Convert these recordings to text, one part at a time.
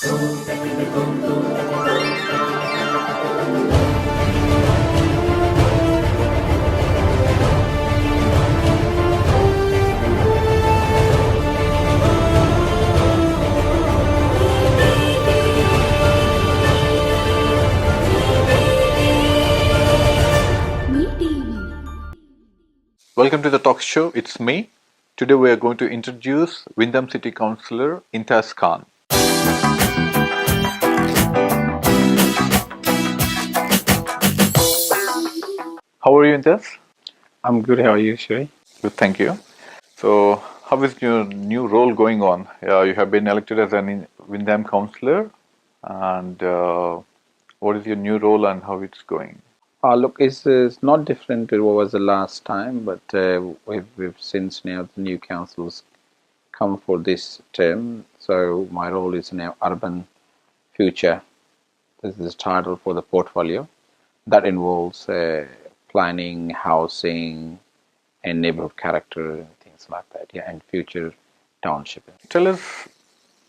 Welcome to the talk show. It's me. Today we are going to introduce Windham City Councillor Intaz Khan. How are you, Intaz? I'm good. How are you, Sri? Good, thank you. So, how is your new role going on? You have been elected as an Windham Councillor, and what is your new role and how it's going? Look, it's not different to what was the last time, but we've since now the new councils come for this term. So my role is now Urban Future. This is the title for the portfolio. That involves planning, housing, and neighborhood character, and things like that. Yeah, and future township. Tell us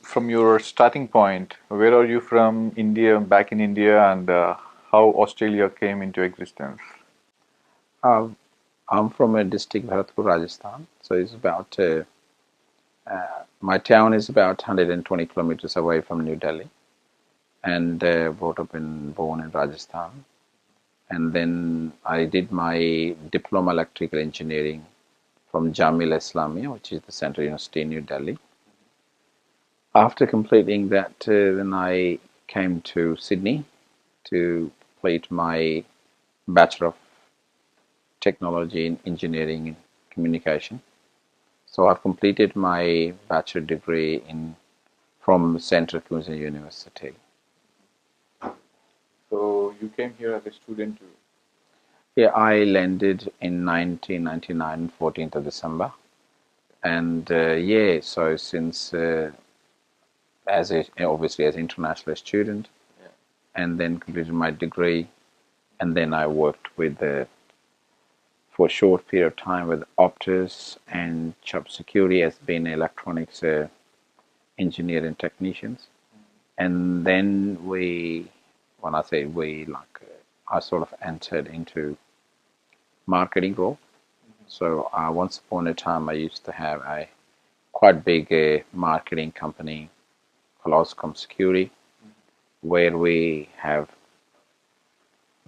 from your starting point, where are you from, India, back in India, and how Australia came into existence? I'm from a district, Bharatpur, Rajasthan. So it's about, my town is about 120 kilometers away from New Delhi. And brought up and born in Rajasthan. And then I did my diploma electrical engineering from Jamia Islamia, which is the Central University in New Delhi. After completing that, then I came to Sydney to complete my Bachelor of Technology in Engineering and Communication. So I've completed my bachelor degree from Central Queensland University. So you came here as a student too? Yeah, I landed in 1999, 14th of December. And yeah, so since obviously as an international student, yeah. And then completed my degree, and then I worked for a short period of time with Optus and Chubb Security as being electronics engineer and technicians. And then when I say I sort of entered into marketing role. So once upon a time, I used to have a quite big marketing company called Chubb Security, where we have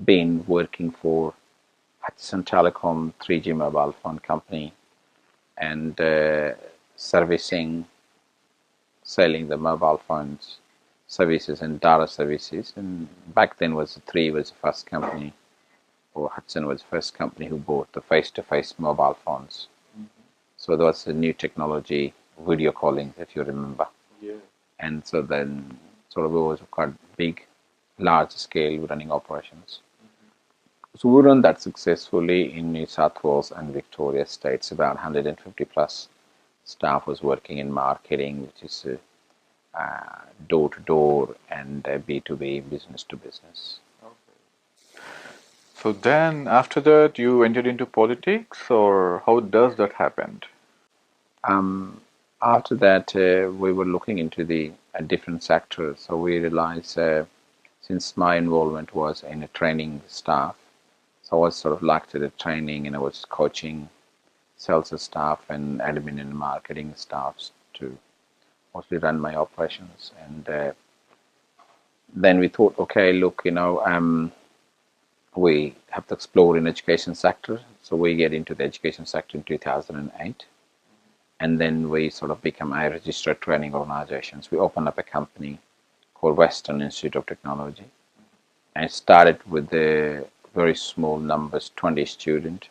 been working for Hudson Telecom 3G mobile phone company and selling the mobile phones services and data services. And back then was the first company, or Hudson was the first company who bought the face-to-face mobile phones. So there was a new technology, video calling, if you remember. Yeah. And so then sort of it was quite big, large scale running operations. So we run that successfully in New South Wales and Victoria states. About 150 plus staff was working in marketing, which is door to door and B2B, business to business. Okay. So then after that you entered into politics, or how does that happen? After that we were looking into the different sectors. So we realized since my involvement was in a training staff, so I was sort of locked at the training, and I was coaching sales staff and admin and marketing staffs to mostly run my operations. And then we thought, okay, look, we have to explore in education sector. So we get into the education sector in 2008. And then we sort of become a registered training organizations. We opened up a company called Western Institute of Technology. And it started with the very small numbers, 20 students.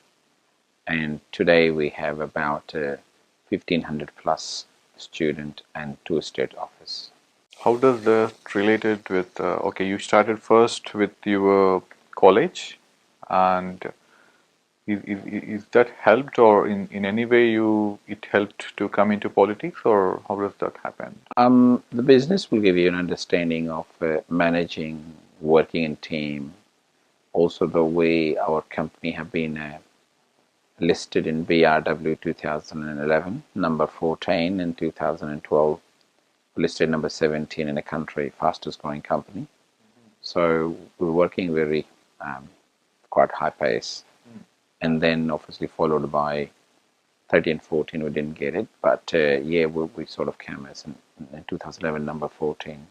And today we have about 1,500 plus student and 2 state office. How does that related with, okay, you started first with your college, and is that helped, or in any way it helped to come into politics, or how does that happen? The business will give you an understanding of managing, working in team. Also the way our company have been listed in BRW 2011, number 14, and 2012 listed number 17 in the country, fastest growing company. So we're working very quite high pace. And then obviously followed by 13, 14, we didn't get it. But yeah, we sort of came as in 2011, number 14.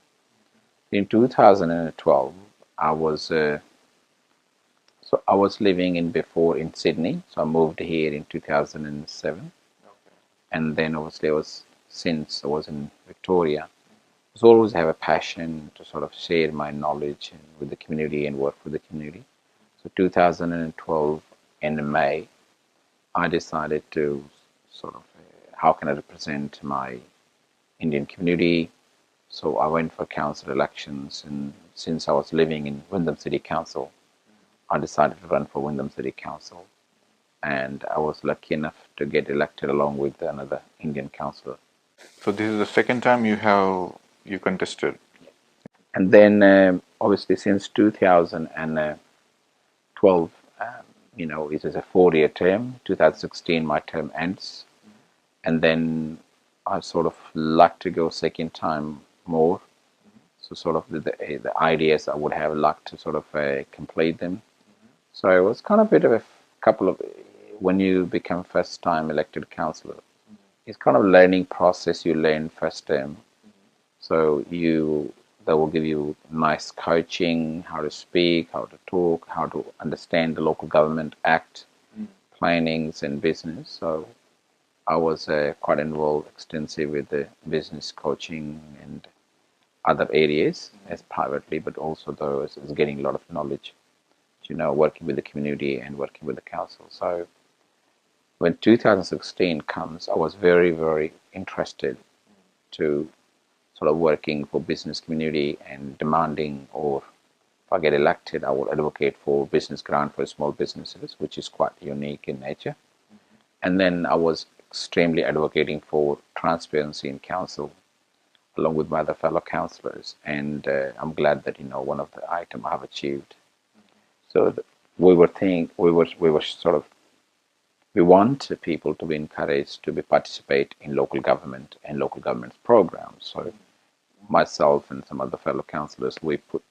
In 2012, I was I was living in Sydney. So I moved here in 2007. Okay. And then obviously since I was in Victoria, I always have a passion to sort of share my knowledge with the community and work with the community. So 2012 in May, I decided to sort of how can I represent my Indian community. So I went for council elections, and since I was living in Wyndham City Council, I decided to run for Wyndham City Council, and I was lucky enough to get elected along with another Indian councillor. So this is the second time you contested. And then obviously since 2012, it is a 4-year term. 2016 my term ends, and then I sort of like to go second time more. So sort of the ideas I would have liked to sort of complete them. So it was kind of a bit of a couple of, when you become first time elected councillor, it's kind of learning process. You learn first term, so they will give you nice coaching, how to speak, how to talk, how to understand the local government act, plannings and business. So I was quite involved extensive with the business coaching and other areas as privately, but also though as getting a lot of knowledge, working with the community and working with the council. So when 2016 comes, I was very, very interested to sort of working for business community and demanding, or if I get elected, I will advocate for business grant for small businesses, which is quite unique in nature. And then I was extremely advocating for transparency in council, along with my other fellow councillors. And I'm glad that one of the items I have achieved. So we want people to be encouraged to participate in local government and local government programs. So myself and some other fellow councillors, we put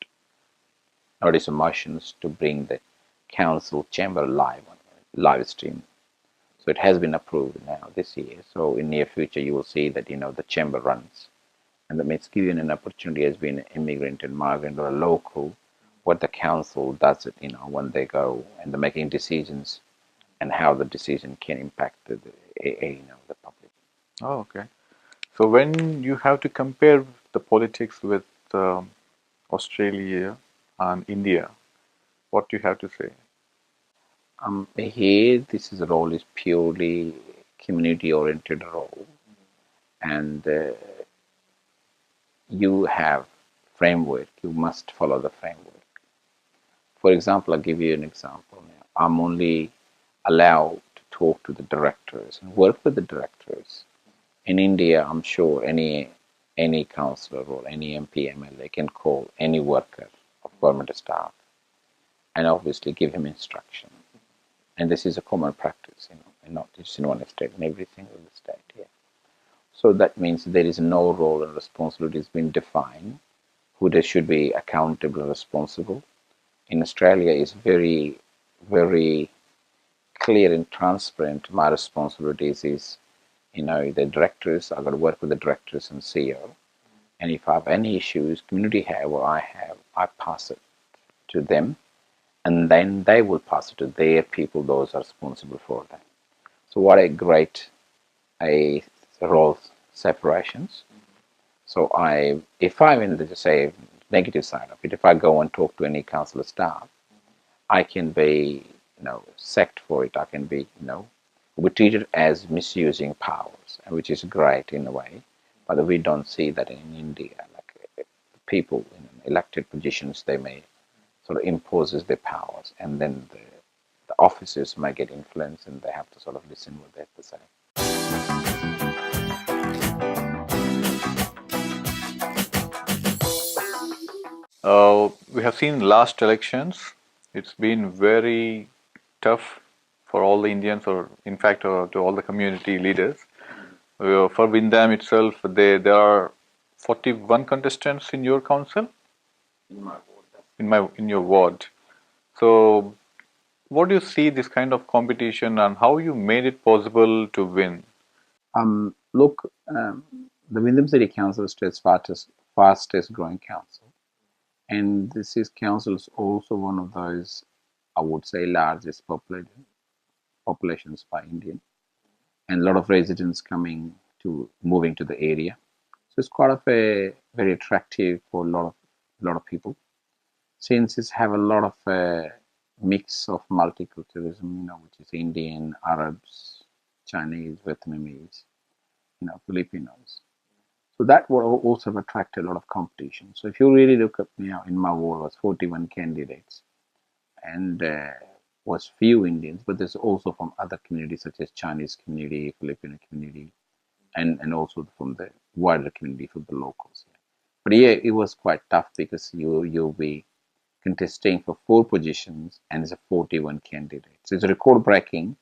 notice of motions to bring the council chamber live stream. So it has been approved now this year. So in near future, you will see that the chamber runs, and that means giving an opportunity as being an immigrant and migrant or a local, what the council does it, when they go and they're making decisions, and how the decision can impact the public. Oh, okay. So when you have to compare the politics with Australia and India, what do you have to say? Here, this role is purely community-oriented role, and you have framework. You must follow the framework. For example, I'll give you an example. I'm only allowed to talk to the directors and work with the directors. In India, I'm sure any councillor or any MP, MLA can call any worker of government staff and obviously give him instruction. And this is a common practice, and not just in one state, in every single state here. So that means there is no role and responsibilities being defined, who they should be accountable and responsible. In Australia, is very, very clear and transparent. My responsibilities is, the directors, I've got to work with the directors and CEO. And if I have any issues, community have or I have, I pass it to them. And then they will pass it to their people, those are responsible for that. So what a great role separations. So if I'm in the, say, negative side of it, if I go and talk to any council staff, I can be, sacked for it. I can be, we treat it as misusing powers, which is great in a way, but we don't see that in India. Like people in elected positions, they may sort of imposes their powers, and then the officers might get influence, and they have to sort of listen what they have to say. We have seen last elections. It's been very tough for all the Indians, or in fact, to all the community leaders. For Windham itself, there are 41 contestants in your council? In your ward. So what do you see this kind of competition and how you made it possible to win? Look, the Windham City Council is the fastest growing council, and this is council is also one of those, I would say, largest populations by Indian, and a lot of residents moving to the area. So it's quite of a very attractive for a lot of people, since it's have a lot of mix of multiculturalism, which is Indian, Arabs, Chinese, Vietnamese, Filipinos. So that would also have attracted a lot of competition. So if you really look at in my ward was 41 candidates, and was few Indians, but there's also from other communities such as Chinese community, Filipino community, and also from the wider community for the locals. But yeah, it was quite tough because you'll be contesting for 4 positions and it's a 41 candidates. So it's record breaking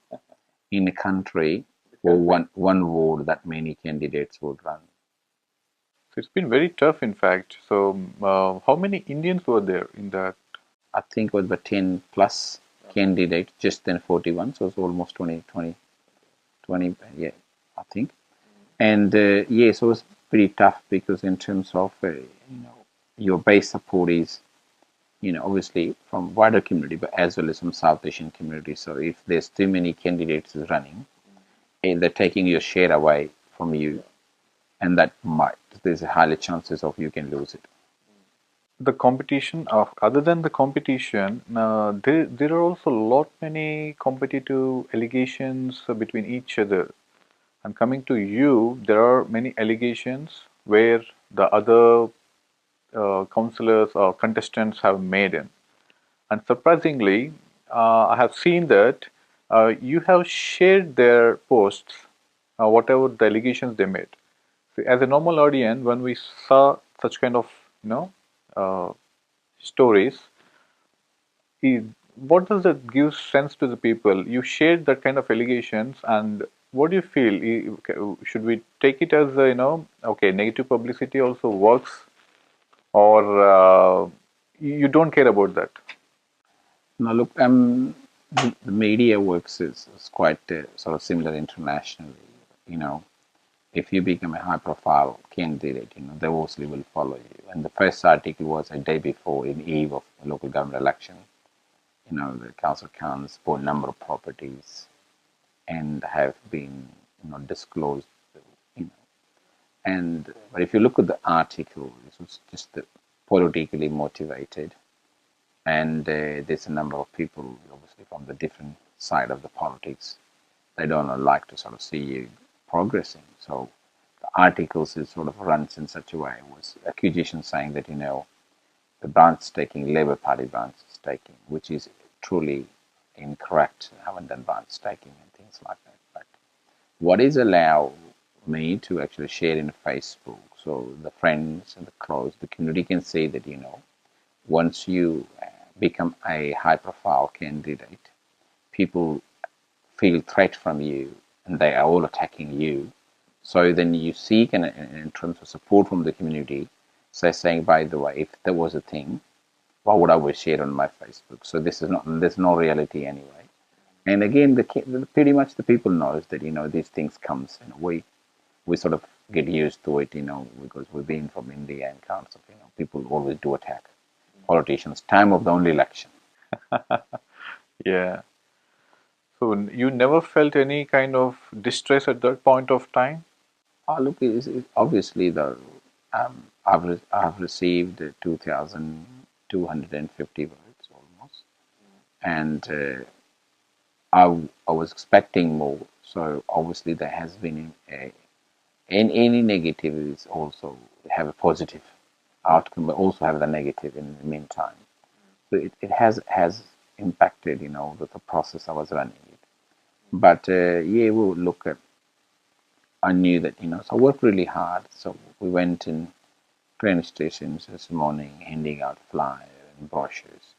in a country for one ward that many candidates would run. So it's been very tough, in fact. So how many Indians were there in that? I think it was about 10 plus candidates, just then 41, so it's almost 20, yeah, I think. And yeah, so it was pretty tough because in terms of your base support is obviously from wider community, but as well as from South Asian community. So if there's too many candidates running, and they're taking your share away from you, and there's a higher chances of you can lose it. The competition, other than the competition, there are also a lot many competitive allegations between each other. And coming to you, there are many allegations where the other councillors or contestants have made in. And surprisingly, I have seen that you have shared their posts, whatever the allegations they made. So as a normal audience, when we saw such kind of uh, stories, what does that give sense to the people? You shared that kind of allegations, and what do you feel? Should we take it as okay, negative publicity also works, or you don't care about that? Now, look, the media works is quite sort of similar internationally. You know, if you become a high-profile candidate, they mostly will follow you. And the first article was a day before, in eve of the local government election. The council counts for a number of properties and have been, disclosed. You know, but if you look at the article, it was just politically motivated, and there's a number of people, obviously from the different side of the politics. They don't like to sort of see you progressing. So the articles is sort of runs in such a way. It was accusation saying that the branch taking, Labour Party branch is taking, which is truly incorrect. I haven't done branch taking and things like that. But what is allowed me to actually share in Facebook, so the friends and the close, the community can see that once you become a high-profile candidate, people feel threat from you, and they are all attacking you. So then you seek in terms of support from the community, saying, by the way, if there was a thing, why would I always share it on my Facebook? So there's no reality anyway. And again, pretty much the people knows that these things comes. We sort of get used to it, because we've been from India and council. People always do attack politicians. Time of the only election. Yeah. So you never felt any kind of distress at that point of time? Look, obviously I've received 2,250 votes almost, and I was expecting more. So obviously there has been any negative is also have a positive outcome, but also have the negative in the meantime. So it has impacted the process I was running it. But yeah, we'll look at. I knew that so I worked really hard. So we went in train stations this morning, handing out flyers and brochures.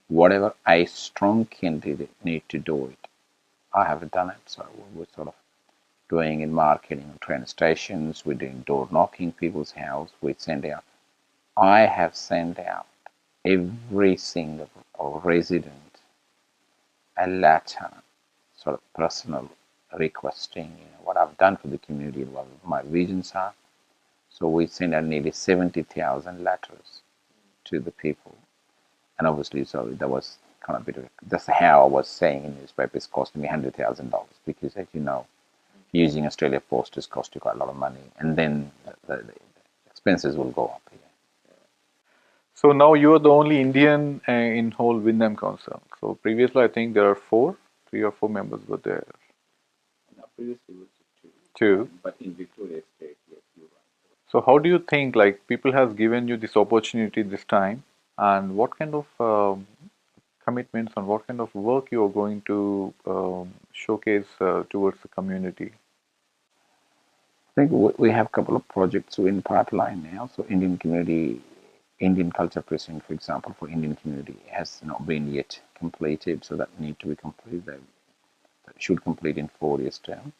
Whatever a strong candidate need to do it, I have done it. So we sort of doing in marketing on train stations. We're doing door knocking people's house. We send out. I have sent out every single resident a letter, sort of personal, requesting what I've done for the community and what my visions are. So we sent out nearly 70,000 letters to the people, and obviously, so that was kind of a bit of that's how I was saying in newspapers costing me $100,000 because, as you know, using Australia Post has cost you quite a lot of money, and then the expenses will go up. Yeah. So now you are the only Indian in whole Windham Council. So previously, I think there are three or four members were there. Now, previously it was Two. but in Victoria State, yes, you're right. So how do you think like people has given you this opportunity this time, and what kind of commitments and what kind of work you are going to showcase towards the community? I think we have a couple of projects in pipeline now. So Indian Culture Precinct, for example, for Indian community has not been yet completed. So that need to be completed. That should complete in 4 years' time.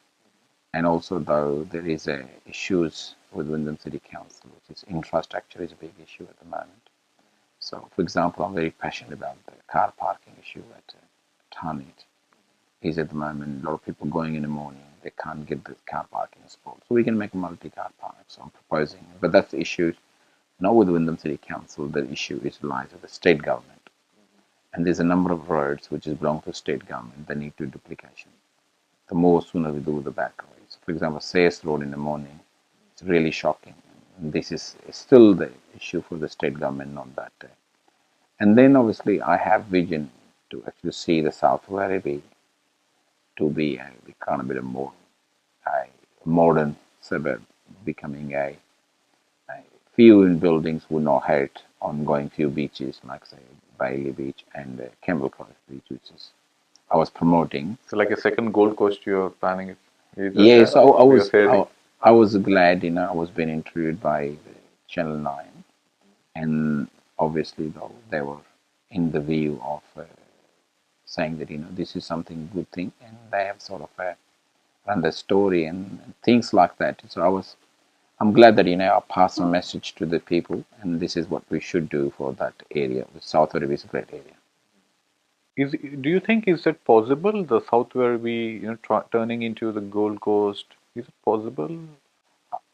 And also, though, there is issues with Wyndham City Council, which is infrastructure is a big issue at the moment. So, for example, I'm very passionate about the car parking issue at Tarnit. Is at the moment a lot of people going in the morning, they can't get the car parking spot. So we can make a multi-car park. So I'm proposing, but that's the issue, not with Wyndham City Council. The issue is lies with the state government, and there's a number of roads which belong to state government. They need to duplication. The more sooner we do, the better. So for example, Sayers Road in the morning, it's really shocking. And this is still the issue for the state government, not that. And then obviously I have vision to actually see the South Werribee to be a kind of bit more a modern suburb, becoming a few in buildings would not hurt on going few beaches like say Bailey Beach and Campbell Cove Beach, which is I was promoting. So like a second Gold Coast you're planning. Is that Yes, you're hearing? I was glad, I was being interviewed by Channel 9, and obviously though they were in the view of saying that this is something good thing, and they have sort of run the story and things like that. So I'm glad that I pass a message to the people, and this is what we should do for that area. The South Werribee is a great area. Do you think is it possible the South Werribee turning into the Gold Coast? Is it possible?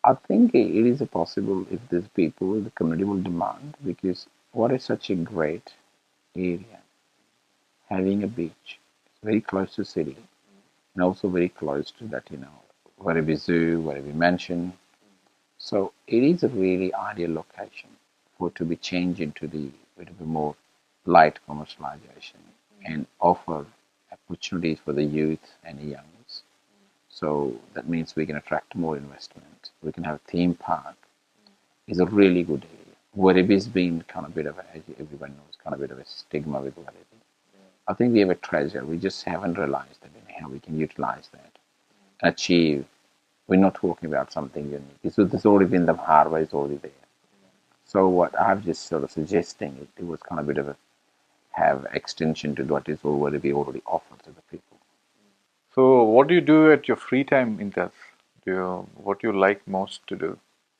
I think it is possible if these people, the community will demand, because what is such a great area, having a beach, very close to the city, and also very close to that, Werribee Zoo, Werribee Mansion. So it is a really ideal location for to be changed into the bit more light commercialization and offer opportunities for the youth and the youngs. So that means we can attract more investment. We can have a theme park. It's a really good area. Werribee's been kind of a bit of as everyone knows, kind of a bit of a stigma with Werribee. I think we have a treasure. We just haven't realized that how we can utilize that and achieve. We're not talking about something unique. It's already been the hardware is already there. So what I'm just sort of suggesting, it was kind of a bit of a have extension to what is already offered to the people. So what do you do at your free time, Intaz? What do you like most to do?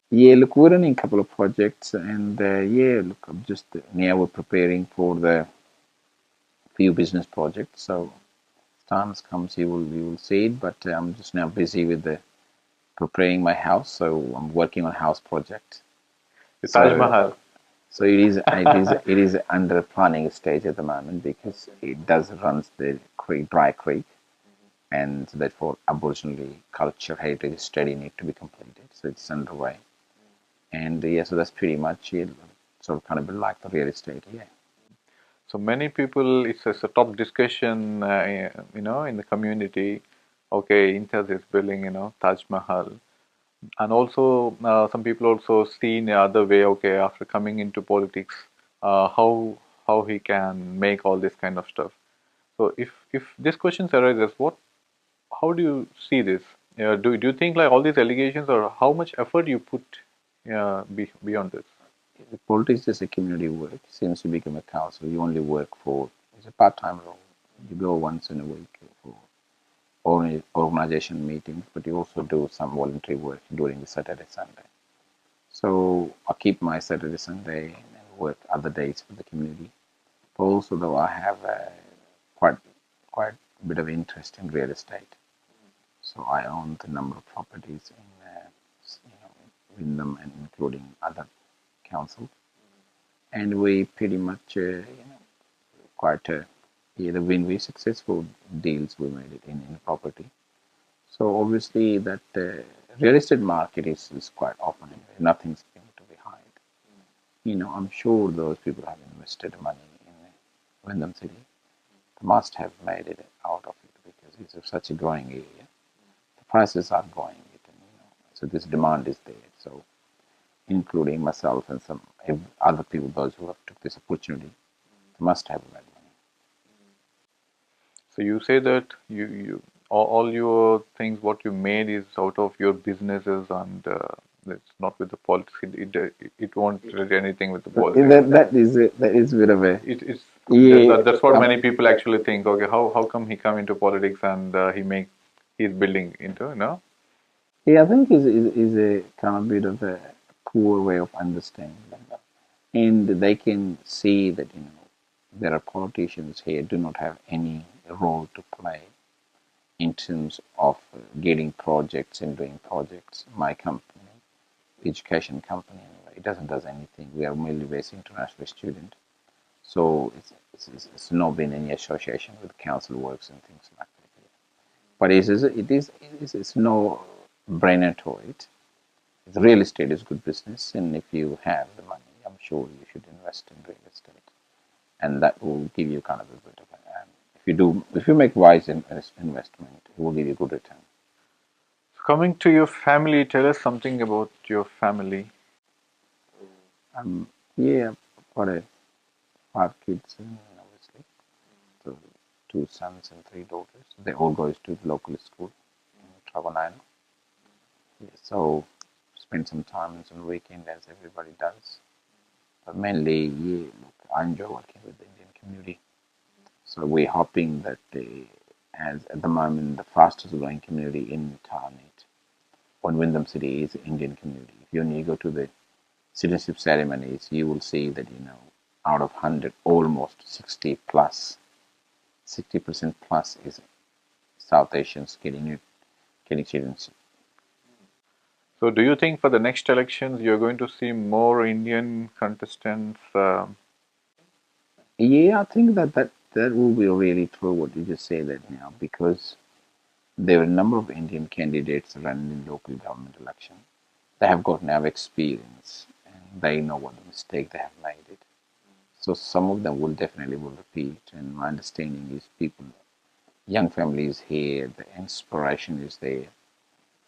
Yeah, look, we're running a couple of projects, and yeah, look, I'm just now we're preparing for the few business projects. So times comes, you will see it. But I'm just now busy with the preparing my house. So I'm working on house project. The Taj Mahal. So it is under planning stage at the moment, because it does runs the creek, dry creek, and therefore Aboriginal culture heritage study need to be completed. So it's underway, and yeah, so that's pretty much it. Sort of kind of like the real estate, yeah. So many people, it's a top discussion, in the community. Okay, Intaz is building, Taj Mahal, and also some people also see in the other way. Okay, after coming into politics, how he can make all this kind of stuff. So if this question arises, how do you see this? Do you think like all these allegations, or how much effort you put beyond this? The politics is a community work. Seems to become a council. You only work for it's a part-time role. You go once in a week for organization meetings, but you also do some voluntary work during the Saturday, Sunday. So I keep my Saturday, Sunday and work other days for the community. But also, though, I have quite quite a bit of interest in real estate. So I own the number of properties in Windham and including other councils, and we pretty much quite either when we successful deals we made it in property. So obviously that real estate market is quite open anyway. Nothing's going to be hide. I'm sure those people have invested money in Windham City. They must have made it out of it because it's such a growing area. The prices are growing, so this demand is there. So including myself and some other people, those who have took this opportunity, they must have made money. So you say that you all your things what you made is out of your businesses and it's not with the politics. It won't relate anything with the politics. That is a bit of a It's yeah. that's what many people actually think. Okay, how come he come into politics and he's building into Yeah, I think is a kind of bit of a poor way of understanding, and they can see that there are politicians here do not have any role to play in terms of getting projects and doing projects. My company, education company, anyway, it does anything. We are mainly based international student, so it's not been any association with council works and things like that. But it's no brainer to it. The real estate is good business, and if you have the money, I'm sure you should invest in real estate, and that will give you kind of a bit of if you make wise investment, it will give you good return. Coming to your family, tell us something about your family. Yeah, got five kids, obviously, so two sons and three daughters. They all goes to the local school in Travanaina. Yeah, so spend some time on the weekend as everybody does. But mainly, yeah, look, I enjoy working with the Indian community. So we're hoping that as at the moment, the fastest growing community in Tarnit or in Windham City is the Indian community. If you go to the citizenship ceremonies, you will see that, out of 100, almost 60% plus is South Asians getting citizenship. So, do you think for the next elections you're going to see more Indian contestants? Yeah, I think that will be really true what you just say that now, because there are a number of Indian candidates running in local government election. They have got now experience and they know what the mistake they have made it. So some of them will definitely will repeat. And my understanding is people, young families here, the inspiration is there,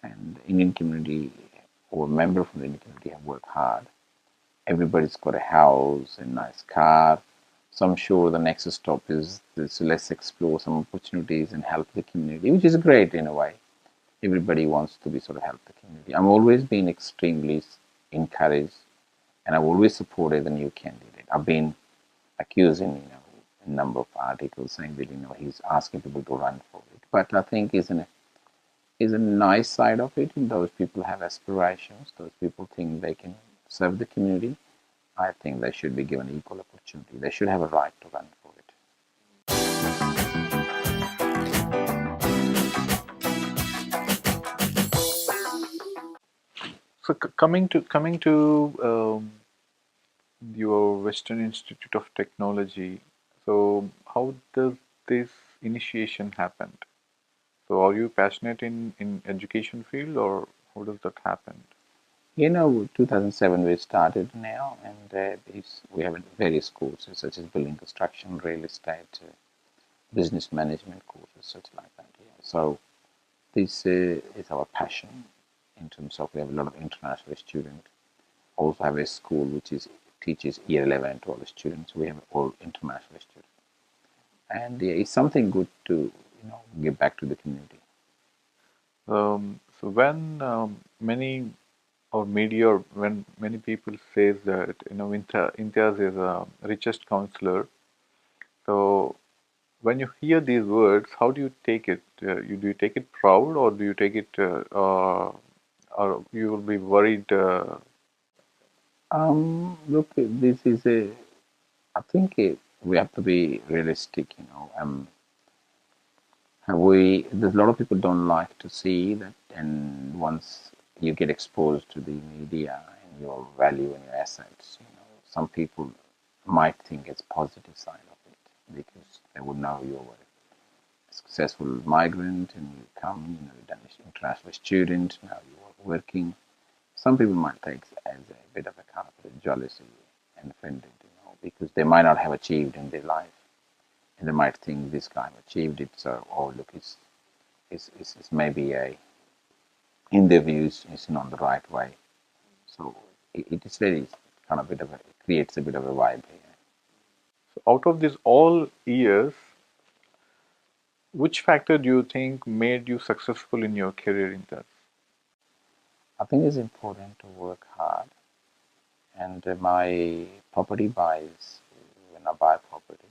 and the Indian community or member from the Indian community have worked hard. Everybody's got a house, a nice car. So I'm sure the next stop is this, let's explore some opportunities and help the community, which is great in a way. Everybody wants to be sort of help the community. I'm always been extremely encouraged, and I've always supported the new candidate. I've been accused in a number of articles saying that he's asking people to run for it. But I think is a nice side of it. And those people have aspirations. Those people think they can serve the community. I think they should be given equal opportunity. They should have a right to run for it. So, coming to your Western Institute of Technology. So, how does this initiation happen? So, are you passionate in education field, or how does that happen? 2007 we started now, and we have various courses such as building construction, real estate, business management courses, such like that. Yeah. So this is our passion in terms of we have a lot of international students. Also have a school which teaches year 11 and 12 students. We have all international students, and yeah, it's something good to give back to the community. So, when many or media or when many people says that Intaz is a richest counselor, so when you hear these words, how do you take it? Do you take it proud, or do you take it, or you will be worried? Look, this is a. I think we have to be realistic. There's a lot of people don't like to see that, and once you get exposed to the media and your value and your assets, some people might think it's positive side of it because they would know you're a successful migrant and you come, you're an international student, now you're working. Some people might take it as a bit of a kind of jealousy and offended, because they might not have achieved in their life. And they might think this guy achieved it, so, oh, look, it's maybe in their views, it's not the right way. So it is very kind of it creates a bit of a vibe here. So out of these all years, which factor do you think made you successful in your career in that? I think it's important to work hard, and my property buys, when I buy property,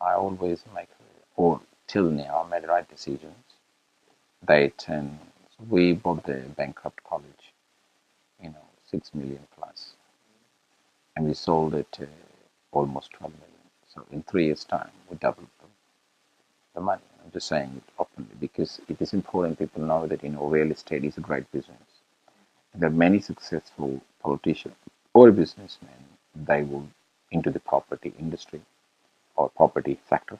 I always make, or till now, I made the right decisions. We bought the bankrupt college, 6 million plus, and we sold it almost 12 million. So in 3 years' time, we doubled the money. I'm just saying it openly because it is important people know that real estate is a great business. And there are many successful politicians or businessmen. They will into the property industry or property sector,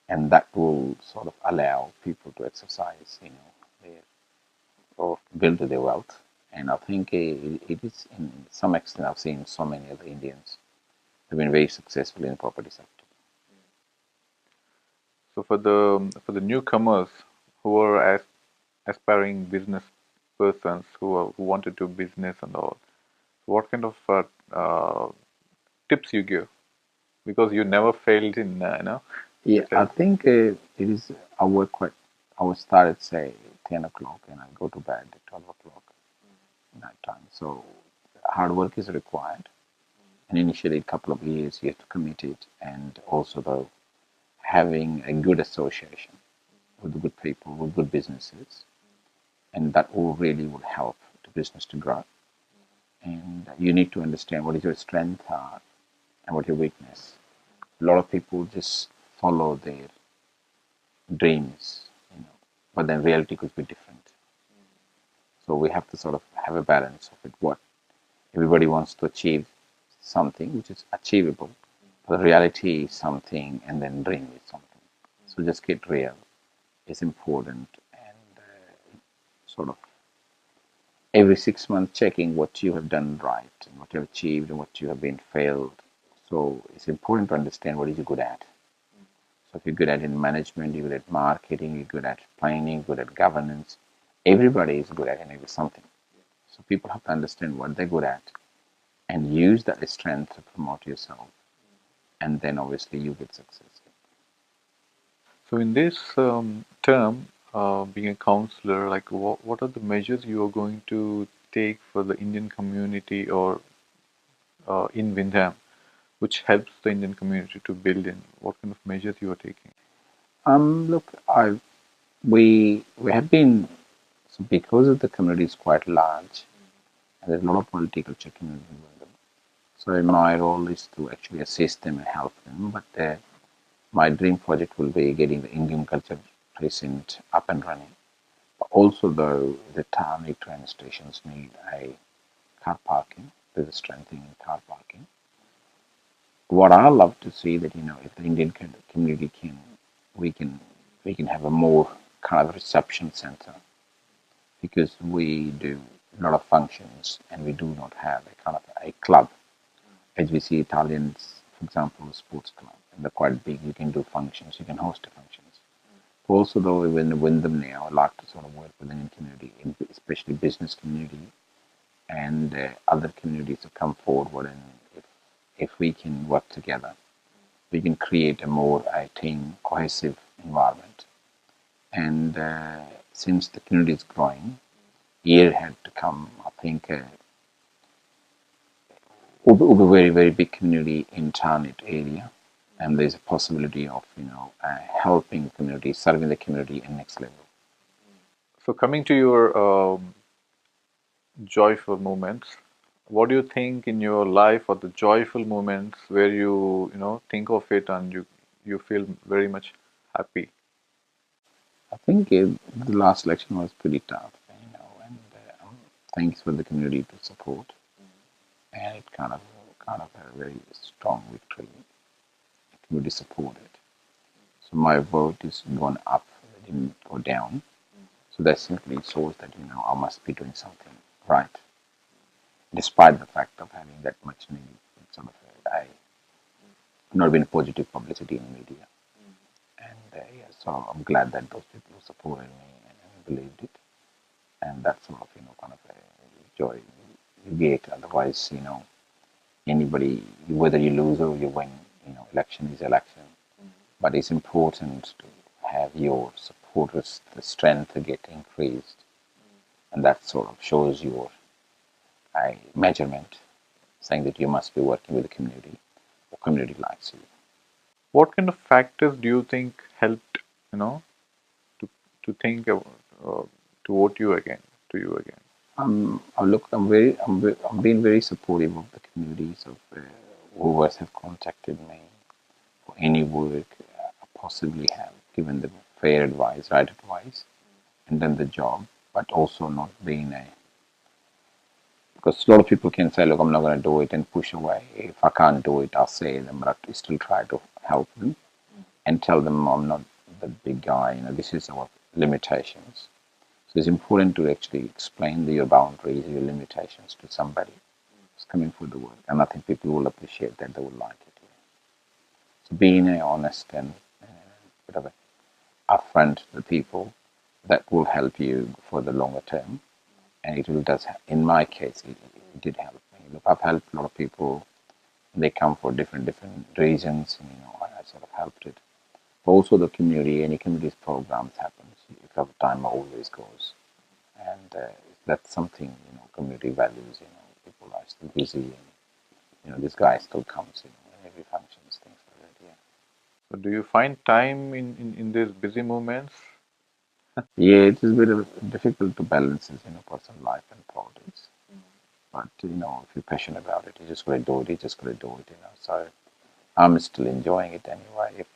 and that will sort of allow people to exercise, their or build their wealth. And I think it is in some extent I've seen so many other Indians have been very successful in the property sector. So for the newcomers who are aspiring business persons who want to do business and all, what kind of tips you give? Because you never failed in Yeah, I sales. think it is. I would start at say 10 o'clock and I go to bed at 12 o'clock night time. So hard work is required, and initially a couple of years you have to commit it, and also though having a good association with good people, with good businesses, and that will really will help the business to grow. And you need to understand what is your strength are and what your weakness. A lot of people just follow their dreams, but then reality could be different. So we have to sort of have a balance of it. What everybody wants to achieve something which is achievable, but the reality is something, and then dream is something. So just get real. It's important, and sort of every 6 months checking what you have done right and what you have achieved and what you have been failed. So it's important to understand what is you good at. So if you're good at in management, you're good at marketing, you're good at planning, good at governance. Everybody is good at something. So people have to understand what they're good at and use that strength to promote yourself. And then obviously you get success. So in this term, being a counselor, like what are the measures you are going to take for the Indian community or in Windham, which helps the Indian community to build in? What kind of measures you are taking? Look, we have been, so because of the community is quite large and there's a lot of political checking in them. So my role is to actually assist them and help them. But my dream project will be getting the Indian culture precinct up and running. But also, though, the towny train stations need a car parking. There's a strengthening in car parking. What I love to see that if the Indian community we can we can have a more kind of reception center, because we do a lot of functions and we do not have a kind of a club. As we see Italians, for example, a sports club, and they're quite big. You can do functions, you can host functions. Also, though, when them now, I like to sort of work with the Indian community, especially business community and other communities to come forward, and if we can work together, we can create a more, I think, cohesive environment. And since the community is growing, year had to come, I think, will be very, very big community in Tarnit area, and there's a possibility of helping the community, serving the community in next level. So coming to your joyful moments, what do you think in your life are the joyful moments where you think of it and you feel very much happy? I think the last election was pretty tough, and thanks for the community to support, and it kind of had a very strong victory. The community supported, so my vote is gone up, it didn't go down. So that simply shows that I must be doing something right, despite the fact of having that much maybe sort of I not been positive publicity in the media. And yeah, so I'm glad that those people supported me and believed it, and that's sort of kind of a joy you get. Otherwise, anybody, whether you lose or you win, election is election. But it's important to have your supporters the strength to get increased, and that sort of shows your measurement, saying that you must be working with the community, or community likes you. What kind of factors do you think helped, you know, to to think of, to vote you again, to you again? Look, I'm being very supportive of the communities of who have contacted me for any work I possibly have given them fair advice, right advice, and done the job, but also not being a, because a lot of people can say, look, I'm not going to do it and push away. If I can't do it, I'll say them, but I still try to help them and tell them I'm not the big guy. This is our limitations. So it's important to actually explain your boundaries, your limitations to somebody who's coming for the work, and I think people will appreciate that. They will like it. Yeah. So being honest and bit of a upfront to the people, that will help you for the longer term, and it will does. In my case, it did help me. Look, I've helped a lot of people. They come for different reasons, and I sort of helped it. But also the community, any community programs happens. If you have time, always goes, and that's something community values. People are still busy, and this guy still comes in every functions, things like that. Yeah. So do you find time in these busy moments? Yeah, it is a bit difficult to balance personal life and politics. But if you're passionate about it, you just gotta do it. You just gotta do it. So I'm still enjoying it anyway. If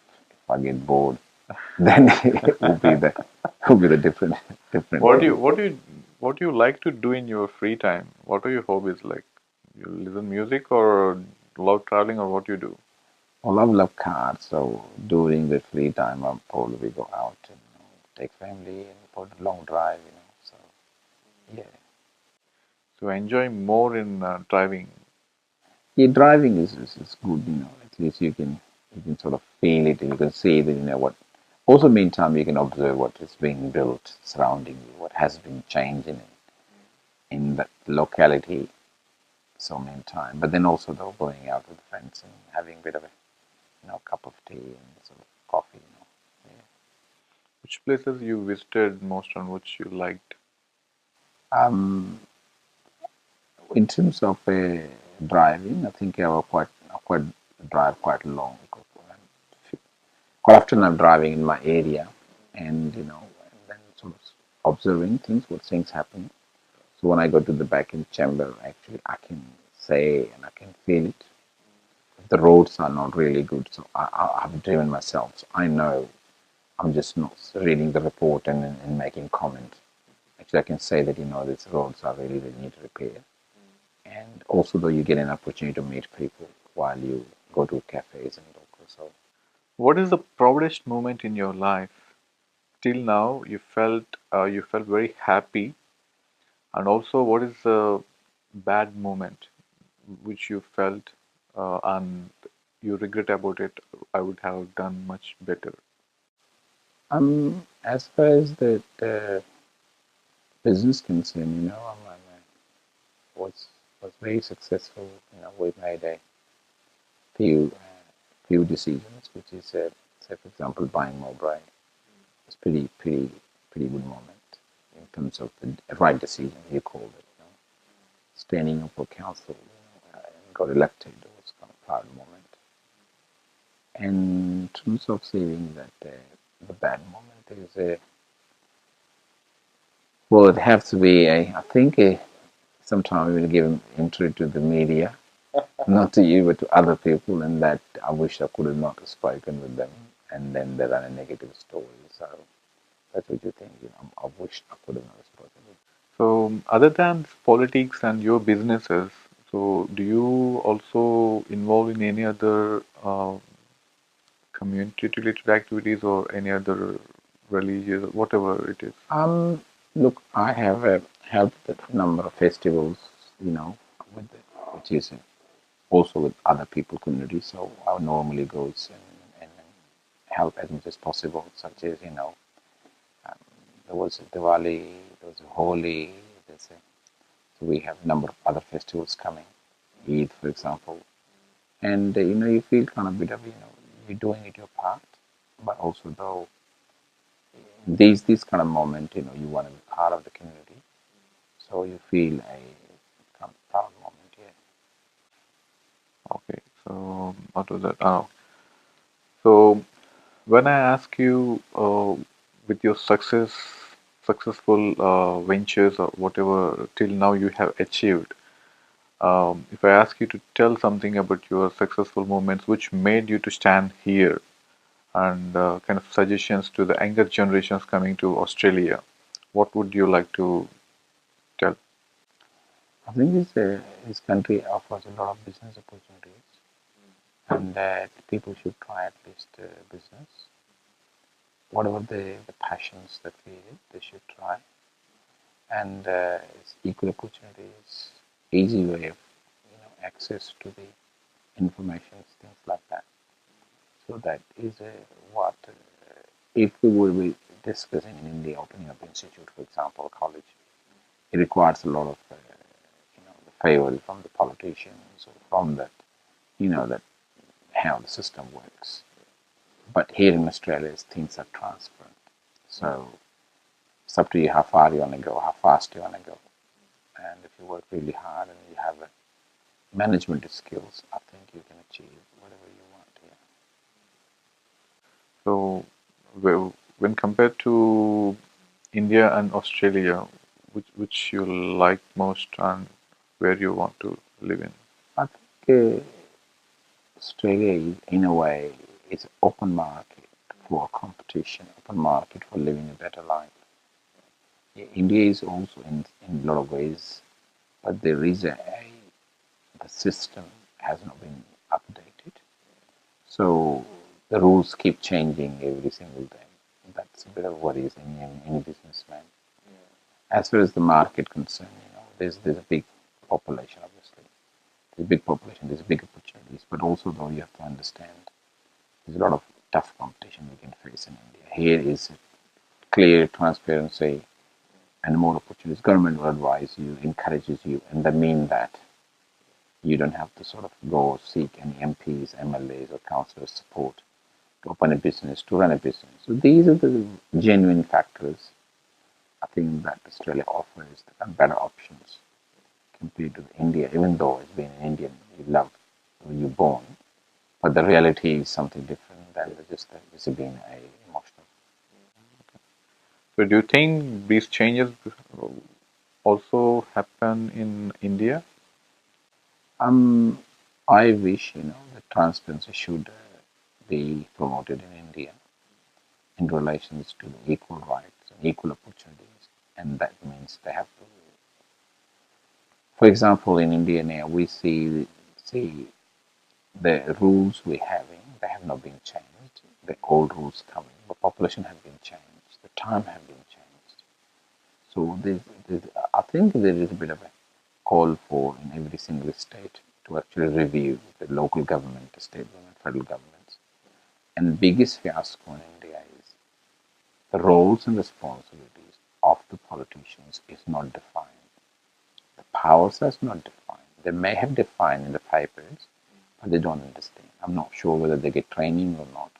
I get bored, then it will be the different What do you way. what do you what do you like to do in your free time? What are your hobbies like? You listen music or love traveling or what you do? Well, I love cars, so during the free time, I'll probably go out and take family and go a long drive. So yeah, So I enjoy more in driving. yeah, driving is good. At least you can sort of feel it and you can see that what. Also, meantime, you can observe what is being built surrounding you, what has been changed in that locality. So meantime, but then also though going out with friends and having a bit of a cup of tea and sort of coffee. Yeah. Which places you visited most and which you liked? In terms of driving, I think I quite drive quite long. Quite often I'm driving in my area, and then sort of observing things, what things happen. So when I go to the back end chamber, actually I can say and I can feel it. The roads are not really good, so I've driven myself, so I know. I'm just not reading the report and making comment. Actually, I can say that these roads are really need repair. And also, though, you get an opportunity to meet people while you go to cafes and locals. So, What is the proudest moment in your life? Till now, you felt very happy, and also what is the bad moment which you felt and you regret about it? I would have done much better. as far as the business concerned, was was very successful. We made a few decisions, which is, say, for example, buying Mowbray. It's pretty good moment in terms of the right decision. You called it. Standing up for council, and got elected. It was kind of proud moment. And in terms of saving that, the bad moment is, well, it has to be, I think, sometimes we will give entry to the media, not to you, but to other people, and that I wish I could have not spoken with them, and then there are a negative story. So that's what you think. I wish I could have not spoken with them. So, other than politics and your businesses, so do you also involve in any other community-related activities or any other religious, whatever it is? Look, I have helped a number of festivals, with which is also with other people community. So I normally goes and help as much as possible, such as um, there was Diwali, there was Holi, so we have a number of other festivals coming, Eid, for example, and you feel kind of bit of you're doing it your part, but also though these kind of moment, you want to be part of the community, so you feel a kind of proud moment, yeah. Okay, so what was that? So when I ask you with your successful ventures or whatever till now you have achieved, if I ask you to tell something about your successful moments which made you to stand here and kind of suggestions to the younger generations coming to Australia, what would you like to tell? I think this country offers a lot of business opportunities, and that people should try at least business. Whatever the passions that they should try, and it's equal opportunities, easy way of access to the information, things like that. So that is what if we will be discussing in India, opening up institute, for example, college, it requires a lot of the favor from the politicians or from that that how the system works. But here in Australia, things are transparent. So it's up to you how far you want to go, how fast you want to go. And if you work really hard and you have management skills, I think you can achieve whatever you want here. So when compared to India and Australia, which you like most and where you want to live in? I think Australia, in a way, is an open market for competition, open market for living a better life. India is also in a lot of ways, but there is the system has not been updated. So the rules keep changing every single day. That's a bit of worries in any businessman. As far as the market concerned, there's a big population, obviously. There's a big population, there's big opportunities, but also though you have to understand there's a lot of tough competition we can face in India. Here is clear transparency and more opportunities. Government will advise you, encourages you, and that means that you don't have to sort of go seek any MPs, MLAs, or councillors' support to open a business, to run a business. So these are the genuine factors I think that Australia offers better options compared to India, even though as being an Indian, you love when you're born, but the reality is something different than just being a emotional. So do you think these changes also happen in India? Um, I wish that transparency should be promoted in India in relations to the equal rights and equal opportunities, and that means they have to. For example, in India now we see the rules we're having, they have not been changed. The old rules coming, the population have been changed, the time have been changed. So I think there is a bit of a call for in every single state to actually review the local government, the state government, federal governments. And the biggest fiasco in India is the roles and responsibilities of the politicians is not defined. The powers are not defined. They may have defined in the papers, but they don't understand. I'm not sure whether they get training or not,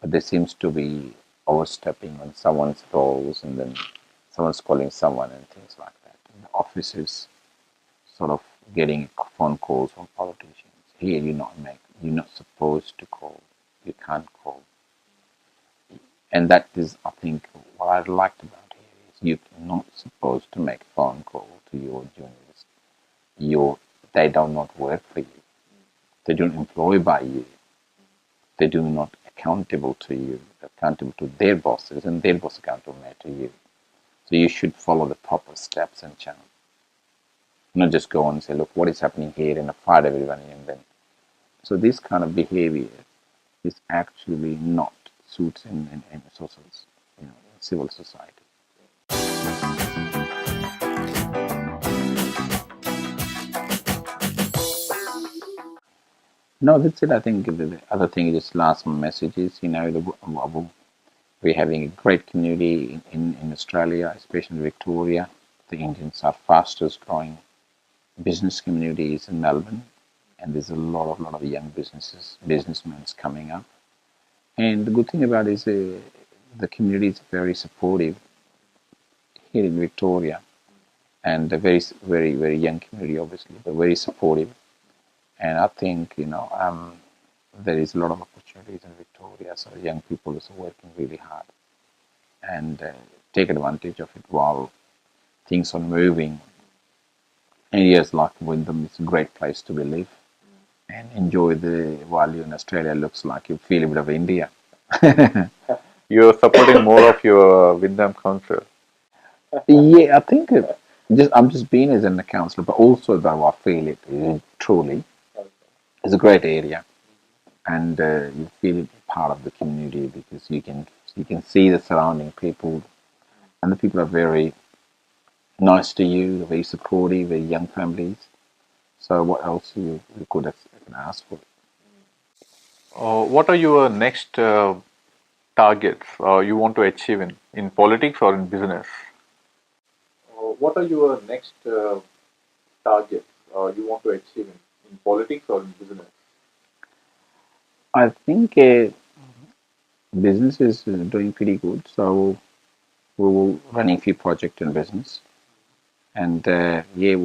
but there seems to be overstepping on someone's roles and then someone's calling someone and things like that. And the offices sort of getting phone calls from politicians. Here you're not supposed to call. And that is, I think, what I liked about here is you're not supposed to make a phone call to your juniors. They do not work for you. They don't employ by you. They do not accountable to you, accountable to their bosses, and their boss accountable to you. So you should follow the proper steps and channels. Not just go and say, look, what is happening here, and fight everybody, and then. So this kind of behavior is actually not suits in social, in civil society. No, that's it. I think the other thing is just last message is, we're having a great community in Australia, especially Victoria. The Indians are fastest growing business communities in Melbourne, and there's a lot of young businessmen coming up. And the good thing about it is the community is very supportive here in Victoria, and a very young community, obviously, but very supportive. And I think there is a lot of opportunities in Victoria, so young people are working really hard and take advantage of it while things are moving. Areas like Wyndham is a great place to live and enjoy while you're in Australia. Looks like you feel a bit of India. You're supporting more of your Wyndham Council. Yeah, I think I'm just being as a councillor, but also though I feel it truly is a great area, and you feel part of the community because you can see the surrounding people, and the people are very nice to you, very supportive, very young families. So what else you could ask for? What are your next targets you want to achieve in politics or in business? What are your next targets you want to achieve in politics or in business? I think business is doing pretty good. So we're running a few projects in business, and yeah,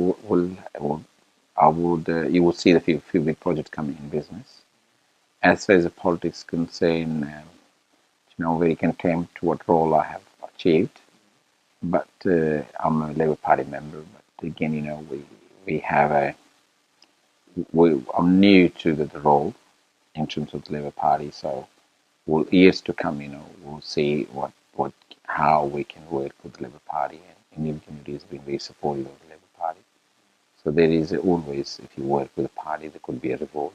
I would you will see the few big projects coming in business. As far as the politics concerned, very content to what role I have achieved. But I'm a Labour Party member. But again, we have I'm new to the role in terms of the Labour Party, so years to come, we'll see how we can work with the Labour Party, and Indian community has been very supportive of the Labour Party. So there is always, if you work with a party, there could be a reward,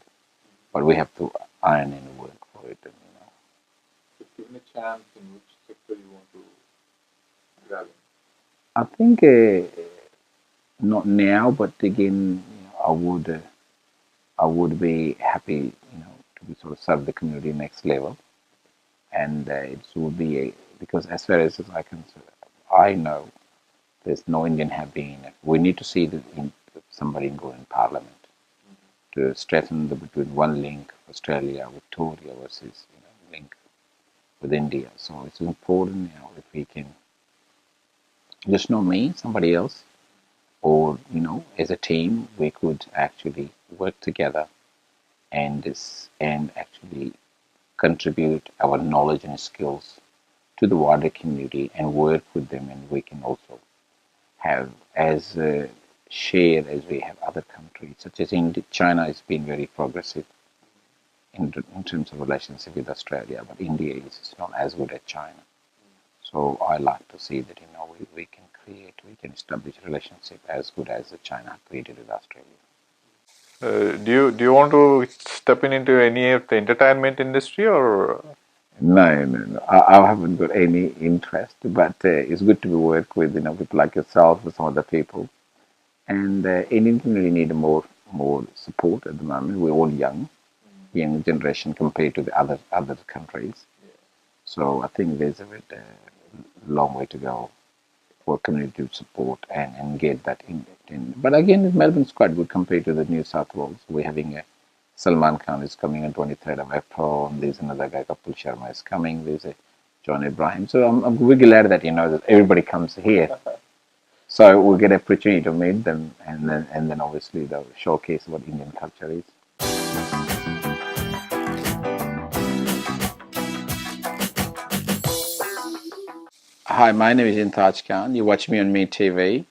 but we have to iron and work for it. So given a chance, in which sector you want to grab in? I think not now, but again, I would be happy, to be sort of serve the community next level, and it would be because as far as I can, I know there's no Indian have been. We need to see somebody go in Parliament to strengthen between one link, Australia, Victoria versus link with India. So it's important, if we can just not me, somebody else, or as a team, we could actually work together and actually contribute our knowledge and skills to the wider community and work with them, and we can also have as share as we have other countries such as India. China has been very progressive in terms of relationship with Australia, but India is not as good as China. So I like to see that we can establish a relationship as good as China created with Australia. Do you want to step into any of the entertainment industry or? No. I haven't got any interest, but it's good to work with people like yourself, with some other people, and Indian community need more support at the moment. We're all young generation compared to the other countries, so I think there's a bit long way to go for community to support and get that in. But again, Melbourne's quite good compared to the New South Wales. We're having a Salman Khan is coming on 23rd of April. And there's another guy, Kapil Sharma, is coming. There's a John Abraham. So I'm really glad that that everybody comes here. So we'll get an opportunity to meet them, and then obviously the showcase what Indian culture is. Hi, my name is Intaz Khan. You watch me on Me TV.